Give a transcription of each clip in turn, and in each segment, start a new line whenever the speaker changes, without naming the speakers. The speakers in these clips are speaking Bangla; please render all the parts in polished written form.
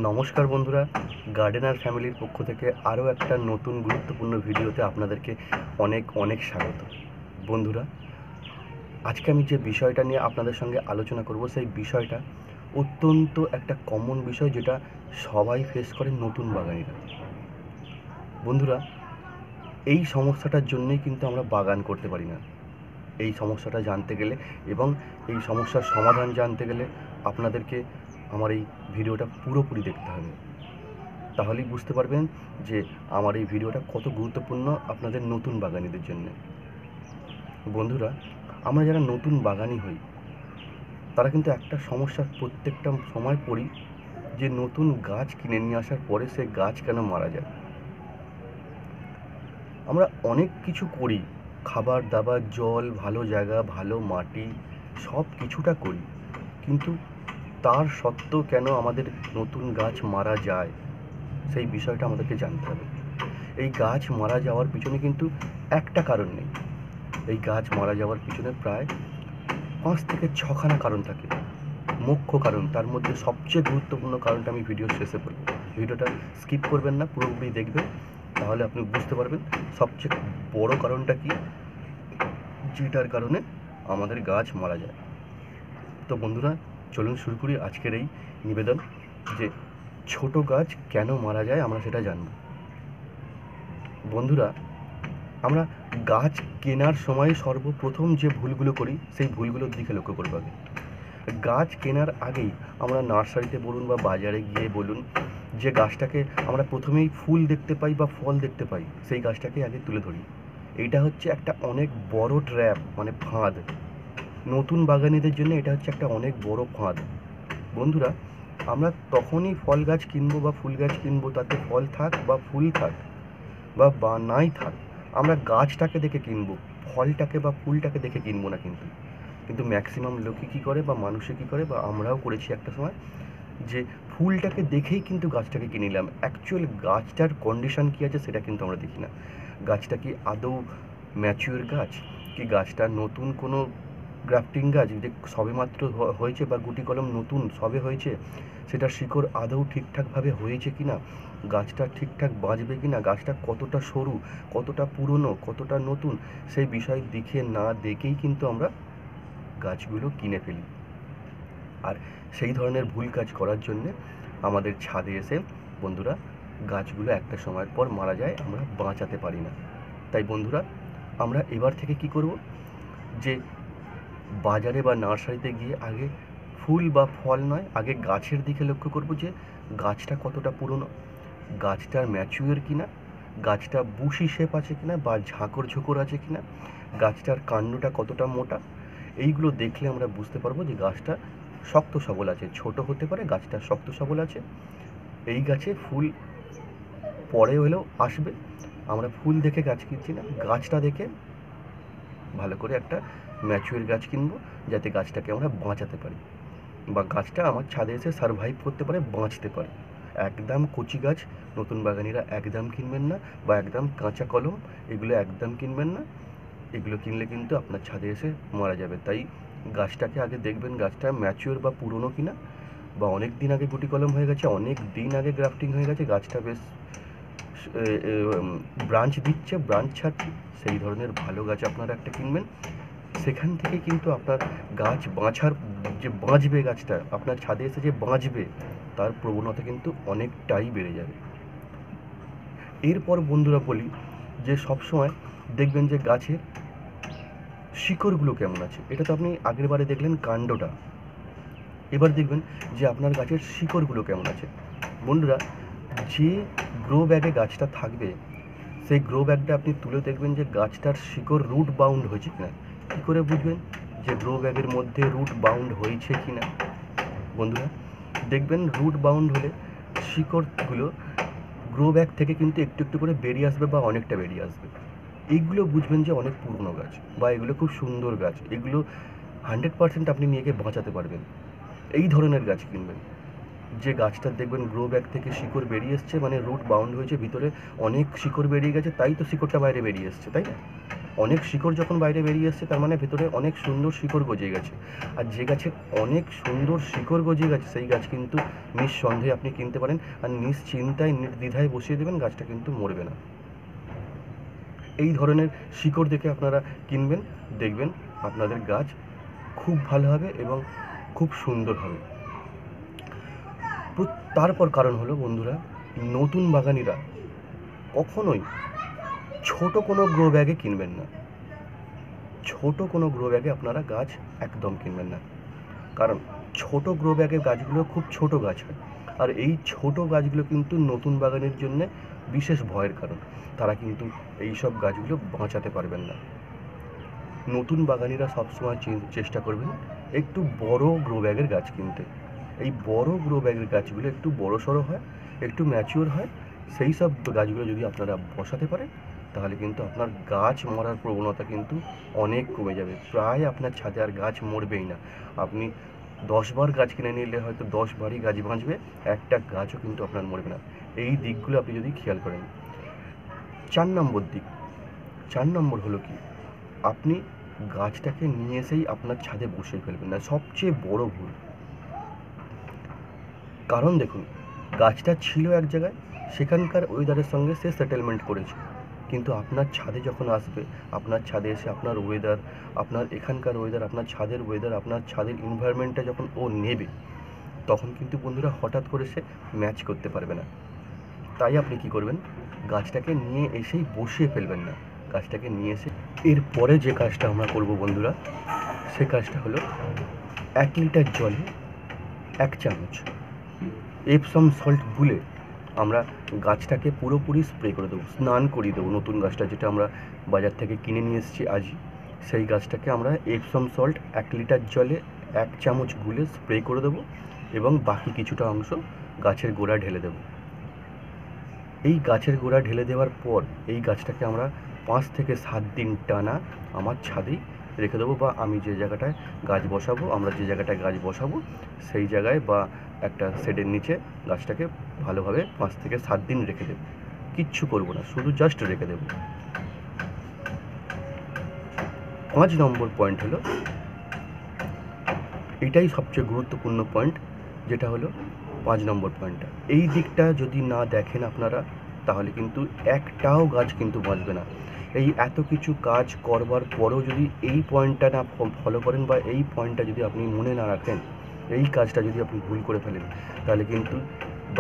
নমস্কার বন্ধুরা, গার্ডেনার ফ্যামিলির পক্ষ থেকে আরও একটা নতুন গুরুত্বপূর্ণ ভিডিওতে আপনাদেরকে অনেক অনেক স্বাগত। বন্ধুরা, আজকে আমি যে বিষয়টা নিয়ে আপনাদের সঙ্গে আলোচনা করব, সেই বিষয়টা অত্যন্ত একটা কমন বিষয়, যেটা সবাই ফেস করে, নতুন বাগানিরা। বন্ধুরা, এই সমস্যাটার জন্যই কিন্তু আমরা বাগান করতে পারি না। এই সমস্যাটা জানতে গেলে এবং এই সমস্যার সমাধান জানতে গেলে আপনাদেরকে আমার এই ভিডিওটা পুরোপুরি দেখতে হবে। তাহলেই বুঝতে পারবেন যে আমার এই ভিডিওটা কত গুরুত্বপূর্ণ আপনাদের নতুন বাগানিদের জন্য। বন্ধুরা, আমরা যারা নতুন বাগানি হই, তারা কিন্তু একটা সমস্যার প্রত্যেকটা সময় পড়ি, যে নতুন গাছ কিনে নিয়ে আসার পরে সে গাছ কেন মারা যায়। আমরা অনেক কিছু করি, খাবার দাবার, জল, ভালো জায়গা, ভালো মাটি, সব কিছুটা করি, কিন্তু তার সত্ত্বেও কেন আমাদের নতুন গাছ মারা যায়, সেই বিষয়টা আমাদেরকে জানতে হবে। এই গাছ মারা যাওয়ার পিছনে কিন্তু একটা কারণ নেই, এই গাছ মারা যাওয়ার পিছনে প্রায় 5 থেকে 6খানা কারণ থাকে, মুখ্য কারণ। তার মধ্যে সবচেয়ে গুরুত্বপূর্ণ কারণটা আমি ভিডিওর শেষে বলব। ভিডিওটা স্কিপ করবেন না, পুরোপুরি দেখবেন, তাহলে আপনি বুঝতে পারবেন সবচেয়ে বড় কারণটা কি, যেটার কারণে আমাদের গাছ মারা যায়। তো বন্ধুরা, চলুন শুরু করি আজকের এই নিবেদন, যে ছোট গাছ কেন মারা যায় আমরা সেটা জানব। বন্ধুরা, আমরা গাছ কেনার সময় সর্বপ্রথম যে ভুলগুলো করি, সেই ভুলগুলোর দিকে লক্ষ্য করবো আগে। গাছ কেনার আগেই আমরা নার্সারিতে বলুন বা বাজারে গিয়ে বলুন, যে গাছটাকে আমরা প্রথমেই ফুল দেখতে পাই বা ফল দেখতে পাই, সেই গাছটাকে আগে তুলে ধরি। এইটা হচ্ছে একটা অনেক বড় ট্র্যাপ, মানে ফাঁদ। নতুন বাগানীদের জন্য এটা হচ্ছে একটা অনেক বড় ফাঁদ। বন্ধুরা, আমরা তখনই ফল গাছ কিনবো বা ফুল গাছ কিনবো, তাতে ফল থাক বা ফুল থাক বা নাই থাক, আমরা গাছটাকে দেখে কিনবো, ফলটাকে বা ফুলটাকে দেখে কিনবো না। কিন্তু ম্যাক্সিমাম লোকই কী করে, বা মানুষে কী করে, বা আমরাও করেছি একটা সময়, যে ফুলটাকে দেখেই কিন্তু গাছটাকে কিনে নিলাম। অ্যাকচুয়াল গাছটার কন্ডিশন কী আছে সেটা কিন্তু আমরা দেখি না। গাছটা কি আদৌ ম্যাচিওর গাছ, কি গাছটা নতুন কোনো গ্রাফটিং গাছ, যে সবেমাত্র হয়েছে, বা গুটি কলম নতুন সবে হয়েছে, সেটার শিকড় আদৌ ঠিকঠাকভাবে হয়েছে কি না, গাছটা ঠিকঠাক বাঁচবে কি না, গাছটা কতটা সরু, কতটা পুরনো, কতটা নতুন, সেই বিষয় দেখে না দেখেই কিন্তু আমরা গাছগুলো কিনে ফেলি। আর সেই ধরনের ভুল কাজ করার জন্যে আমাদের ছাদে এসে বন্ধুরা গাছগুলো একটা সময়ের পর মারা যায়, আমরা বাঁচাতে পারি না। তাই বন্ধুরা, আমরা এবার থেকে কি করব, যে বাজারে বা নার্সারিতে গিয়ে আগে ফুল বা ফল নয়, আগে গাছের দিকে লক্ষ্য করব, যে গাছটা কতটা পুরনো, গাছটার ম্যাচিওর কিনা, গাছটা বুশি শেপ আছে কিনা বা ঝাঁকড় ঝোঁকড় আছে কিনা, গাছটার কাণ্ডটা কতটা মোটা। এইগুলো দেখলে আমরা বুঝতে পারবো যে গাছটা শক্ত সবল আছে। ছোট হতে পারে, গাছটা শক্ত সবল আছে। এই গাছে ফুল পরে হলেও আসবে। আমরা ফুল দেখে গাছ কিনছি না, গাছটা দেখে ভালো করে একটা ম্যাচিওর গাছ কিনবো, যাতে গাছটাকে আমরা বাঁচাতে পারি, বা গাছটা আমার ছাদে এসে সারভাইভ করতে পারে, বাঁচতে পারে। একদম কচি গাছ নতুন বাগানিরা একদম কিনবেন না, বা একদম কাঁচা কলম, এগুলো একদম কিনবেন না। এগুলো কিনলে কিন্তু আপনার ছাদে এসে মারা যাবে। তাই গাছটাকে আগে দেখবেন, গাছটা ম্যাচিওর বা পুরনো কিনা, বা অনেক দিন আগে গুটি কলম হয়ে গেছে, অনেক দিন আগে গ্রাফটিং হয়ে গেছে, গাছটা বেশ ব্রাঞ্চ দিচ্ছে, ব্রাঞ্চ ছাড়ছে, সেই ধরনের ভালো গাছ আপনারা একটা কিনবেন। সেখান থেকে কিন্তু আপনার গাছ বাঁচার, যে বাঁচবে গাছটা আপনার ছাদে এসে যে বাঁচবে, তার প্রবণতা কিন্তু অনেকটাই বেড়ে যাবে। এরপর বন্ধুরা বলি, যে সবসময় দেখবেন যে গাছের শিকড়গুলো কেমন আছে। এটা তো আপনি আগের বারে দেখলেন কাণ্ডটা, এবার দেখবেন যে আপনার গাছের শিকড়গুলো কেমন আছে। বন্ধুরা, যে গ্রো ব্যাগে গাছটা থাকবে, সেই গ্রো ব্যাগটা আপনি তুলে দেখবেন যে গাছটার শিকড় রুট বাউন্ড হয়েছে কিনা। কী করে বুঝবেন যে গ্রো ব্যাগের মধ্যে রুট বাউন্ড হয়েছে কিনা? বন্ধুরা, দেখবেন রুট বাউন্ড হলে শিকড়গুলো গ্রো ব্যাগ থেকে কিন্তু একটু একটু করে বেরিয়ে আসবে, বা অনেকটা বেরিয়ে আসবে। এইগুলো বুঝবেন যে অনেক পুরনো গাছ, বা এগুলো খুব সুন্দর গাছ, এগুলো 100% আপনি নিয়ে গিয়ে বাঁচাতে পারবেন। এই ধরনের গাছ কিনবেন, যে গাছটার দেখবেন গ্রো ব্যাগ থেকে শিকড় বেরিয়ে এসছে, মানে রুট বাউন্ড হয়েছে, ভিতরে অনেক শিকড় বেরিয়ে গেছে, তাই তো শিকড়টা বাইরে বেরিয়ে এসছে, তাই না? অনেক শিকড় যখন বাইরে বেরিয়ে এসছে তার মানে ভেতরে অনেক সুন্দর শিকড় গজিয়ে গেছে। আর যে গাছে অনেক সুন্দর শিকড় গজিয়ে গেছে সেই গাছ কিন্তু নিঃসন্দেহে আপনি কিনতে পারেন, আর নিশ্চিন্তায় নির্দ্বিধায় বসিয়ে দেবেন, গাছটা কিন্তু মরবে না। এই ধরনের শিকড় দেখে আপনারা কিনবেন, দেখবেন আপনাদের গাছ খুব ভালো হবে এবং খুব সুন্দর হবে। তারপর কারণ হলো বন্ধুরা, নতুন বাগানিরা কখনোই ছোট কোনো গ্রো ব্যাগে কিনবেন না। ছোট কোনো গ্রো ব্যাগে আপনারা গাছ একদম কিনবেন না, কারণ ছোট গ্রো ব্যাগের গাছগুলো খুব ছোট গাছ হয়, আর এই ছোট গাছগুলো কিন্তু নতুন বাগানের জন্য বিশেষ ভয়ের কারণ। তারা কিন্তু এই সব গাছগুলো বাঁচাতে পারবেন না। নতুন বাগানিরা সবসময় চেষ্টা করবেন একটু বড় গ্রো ব্যাগের গাছ কিনতে। এই বড় গ্রো ব্যাগের গাছগুলো একটু বড় সড়ো হয়, একটু ম্যাচিওর হয়। সেই সব গাছগুলো যদি আপনারা বসাতে পারেন তাহলে কিন্তু আপনার গাছ মরার প্রবণতা কিন্তু অনেক কমে যাবে। প্রায় আপনার ছাদে আর গাছ মরবেই না। আপনি 10 বার গাছ কিনে নিলে হয়তো 10 বারই গাছ বাঁচবে, একটা গাছও কিন্তু আপনার মরবে না। এই দিকগুলো আপনি যদি খেয়াল করেন। 4 নম্বর দিক, 4 নম্বর হলো কি, আপনি গাছটাকে নিয়ে এসেই আপনার ছাদে বসিয়ে ফেলবেন না, সবচেয়ে বড় ভুল। কারণ দেখুন, গাছটা ছিল এক জায়গায়, সেখানকার ওয়েদারের সঙ্গে সে সেটেলমেন্ট করেছে, কিন্তু আপনার ছাদে যখন আসবে, আপনার ছাদে এসে আপনার ওয়েদার, আপনার এখানকার ওয়েদার, আপনার ছাদের ওয়েদার, আপনার ছাদের এনভায়রনমেন্টটা যখন ও নেবে, তখন কিন্তু বন্ধুরা হঠাৎ করে সে ম্যাচ করতে পারবে না। তাই আপনি কি করবেন, গাছটাকে নিয়ে এসেই বসিয়ে ফেলবেন না। গাছটাকে নিয়ে এসে এরপরে যে কাজটা আমরা করব বন্ধুরা, সে কাজটা হলো 1 লিটার জলে 1 চামচ এপসম সল্ট গুলে আমরা গাছটাকে পুরোপুরি স্প্রে করে দেবো, স্নান করিয়ে দেবো। নতুন গাছটা যেটা আমরা বাজার থেকে কিনে নিয়ে এসেছি আজই, সেই গাছটাকে আমরা এপসম সল্ট 1 লিটার জলে 1 চামচ গুলে স্প্রে করে দেবো এবং বাকি কিছুটা অংশ গাছের গোড়ায় ঢেলে দেবো। এই গাছের গোড়া ঢেলে দেওয়ার পর এই গাছটাকে আমরা 5 থেকে 7 দিন টানা আমার ছাদেই রেখে দেবো, বা আমি যে জায়গাটায় গাছ বসাবো, আমরা যে জায়গাটায় গাছ বসাবো সেই জায়গায় বা একটা শেডের নিচে গাছটাকে ভালোভাবে 5 থেকে 7 দিন রেখে দেবো। কিচ্ছু করবো না, শুধু জাস্ট রেখে দেবো। 5 নম্বর পয়েন্ট হলো, এটাই সবচেয়ে গুরুত্বপূর্ণ পয়েন্ট, যেটা হলো 5 নম্বর পয়েন্টটা। এই দিকটা যদি না দেখেন আপনারা, তাহলে কিন্তু একটাও গাছ কিন্তু বাঁচবে না। এই এত কিছু কাজ করবার পরেও যদি এই পয়েন্টটা না ফলো করেন, বা এই পয়েন্টটা যদি আপনি মনে না রাখেন, এই কাজটা যদি আপনি ভুল করে ফেলেন, তাহলে কিন্তু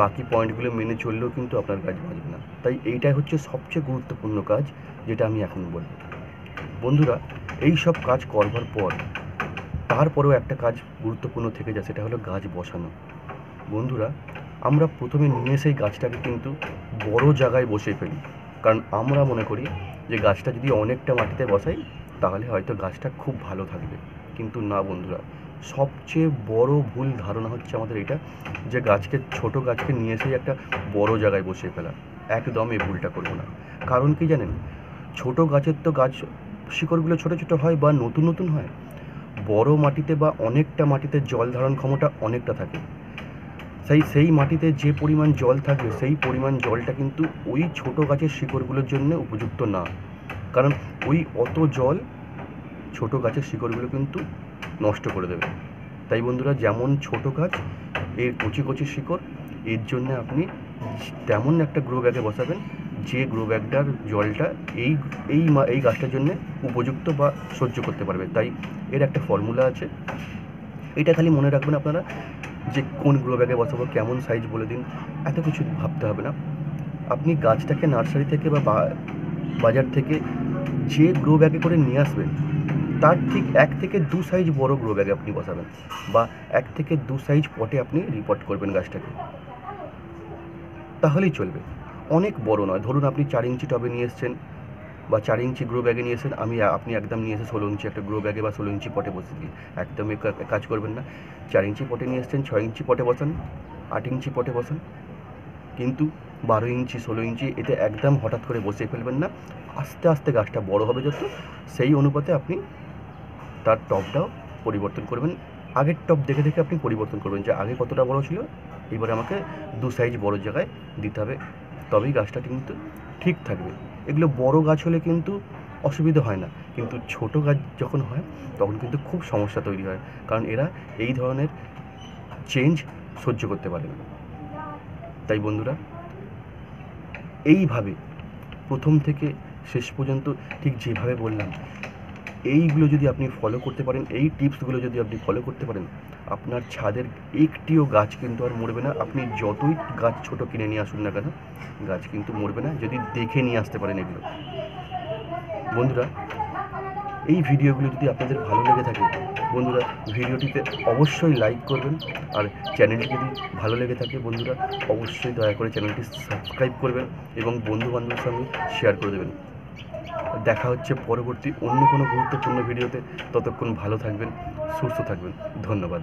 বাকি পয়েন্টগুলো মেনে চললেও কিন্তু আপনার গাছ বাঁচবে না। তাই এইটাই হচ্ছে সবচেয়ে গুরুত্বপূর্ণ কাজ, যেটা আমি এখন বলব। বন্ধুরা, এই সব কাজ করবার পর তারপরেও একটা কাজ গুরুত্বপূর্ণ থেকে যায়, সেটা হলো গাছ বসানো। বন্ধুরা, আমরা প্রথমে নিয়ে সেই গাছটাকে কিন্তু বড় জায়গায় বসিয়ে ফেলি, কারণ আমরা মনে করি যে গাছটা যদি অনেকটা মাটিতে বসাই তাহলে হয়তো গাছটা খুব ভালো থাকবে। কিন্তু না বন্ধুরা, সবচেয়ে বড় ভুল ধারণা হচ্ছে আমাদের এটা, যে ছোট গাছকে নিয়ে এসেই একটা বড় জায়গায় বসিয়ে ফেলা। একদম এই ভুলটা করবো না। কারণ কি জানেন, ছোট গাছের তো গাছ শিকড়গুলো ছোট ছোট হয় বা নতুন নতুন হয়। বড় মাটিতে বা অনেকটা মাটিতে জল ধারণ ক্ষমতা অনেকটা থাকে। সেই মাটিতে যে পরিমাণ জল থাকবে, সেই পরিমাণ জলটা কিন্তু ওই ছোট গাছের শিকড়গুলোর জন্য উপযুক্ত না। কারণ ওই অত জল ছোট গাছের শিকড়গুলো কিন্তু নষ্ট করে দেবে। তাই বন্ধুরা, যেমন ছোট গাছ, এর কচি কচি শিকড়, এর জন্য আপনি তেমন একটা গ্রো ব্যাগে বসাবেন যে গ্রো ব্যাগটার জলটা এই এই এই গাছটার জন্য উপযুক্ত বা সহ্য করতে পারবে। তাই এর একটা ফর্মুলা আছে, এটা খালি মনে রাখবেন আপনারা, যে কোন গ্রো ব্যাগে বসাবো, কেমন সাইজ বলে দিন, এত কিছু ভাবতে হবে না। আপনি গাছটাকে নার্সারি থেকে বা বাজার থেকে যে গ্রো ব্যাগে করে নিয়ে আসবেন, তার ঠিক 1 থেকে 2 সাইজ বড় গ্রো ব্যাগে আপনি বসাবেন, বা 1 থেকে 2 সাইজ পটে আপনি রিপোর্ট করবেন গাছটাকে, তাহলেই চলবে। অনেক বড় নয়। ধরুন আপনি 4 ইঞ্চি টবে নিয়ে এসছেন বা 4 ইঞ্চি গ্রো ব্যাগে নিয়ে এসেছেন, আপনি একদম নিয়ে এসে 16 ইঞ্চি একটা গ্রো ব্যাগে বা 16 ইঞ্চি পটে বসিয়ে দিন। একদমই কাজ করবেন না। 4 ইঞ্চি পটে নিয়ে এসছেন, 6 ইঞ্চি পটে বসান, 8 ইঞ্চি পটে বসান, কিন্তু 12 ইঞ্চি 16 ইঞ্চি এতে একদম হঠাৎ করে বসিয়ে ফেলবেন না। আস্তে আস্তে গাছটা বড় হবে যত, সেই অনুপাতে আপনি তার টবটাও পরিবর্তন করবেন। আগের টব দেখে দেখে আপনি পরিবর্তন করবেন, যে আগে কতটা বড় ছিল, এবারে আমাকে 2 সাইজ বড় জায়গায় দিতে হবে, তবেই গাছটা কিন্তু ঠিক থাকবে। এগুলো বড় গাছ হলে কিন্তু অসুবিধা হয় না, কিন্তু ছোট গাছ যখন হয় তখন কিন্তু খুব সমস্যা তৈরি হয়, কারণ এরা এই ধরনের চেঞ্জ সহ্য করতে পারে না। তাই বন্ধুরা, এইভাবে প্রথম থেকে শেষ পর্যন্ত ঠিক যেভাবে বললাম, এইগুলো যদি আপনি ফলো করতে পারেন, এই টিপসগুলো যদি আপনি ফলো করতে পারেন, আপনার ছাদের একটিও গাছ কিন্তু আর মরবে না। আপনি যতই গাছ ছোট কিনে নিয়ে আসুন না কেন, গাছ কিন্তু মরবে না, যদি দেখে নিয়ে আসতে পারেন এগুলো। বন্ধুরা, এই ভিডিওগুলো যদি আপনাদের ভালো লেগে থাকে, বন্ধুরা ভিডিওটিতে অবশ্যই লাইক করবেন, আর চ্যানেলটি যদি ভালো লেগে থাকে বন্ধুরা, অবশ্যই দয়া করে চ্যানেলটি সাবস্ক্রাইব করবেন এবং বন্ধুবান্ধবের সঙ্গে শেয়ার করে দেবেন। দেখা হচ্ছে পরবর্তী অন্য কোনো গুরুত্বপূর্ণ ভিডিওতে। ততক্ষণ ভালো থাকবেন, সুস্থ থাকবেন। ধন্যবাদ।